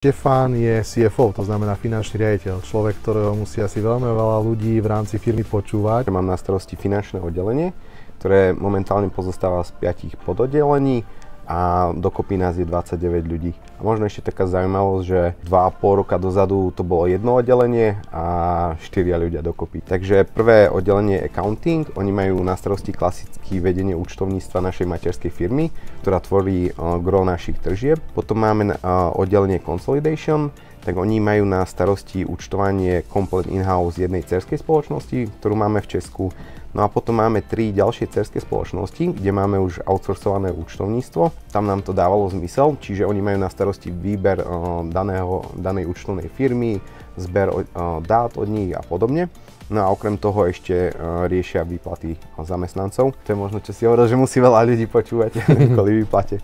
Štefán je CFO, to znamená finančný riaditeľ, človek, ktorého musí asi veľmi veľa ľudí v rámci firmy počúvať. Mám na starosti finančné oddelenie, ktoré momentálne pozostáva z 5 pododdelení a dokopy nás je 29 ľudí. A možno ešte taká zaujímavosť, že 2,5 roka dozadu to bolo jedno oddelenie a 4 ľudia dokopy. Takže prvé oddelenie je accounting, oni majú na starosti klasické vedenie účtovníctva našej materskej firmy, ktorá tvorí gro našich tržieb. Potom máme oddelenie consolidation, tak oni majú na starosti účtovanie komplet in-house jednej dcérskej spoločnosti, ktorú máme v Česku. No a potom máme 3 ďalšie dcérske spoločnosti, kde máme už outsourcované účtovníctvo. Tam nám to dávalo zmysel, čiže oni majú na starosti výber danej účtovnej firmy, zber dát od nich a podobne. No a okrem toho ešte riešia výplaty zamestnancov. To je možno, čo si hovoril, že musí veľa ľudí počúvať kvôli výplate.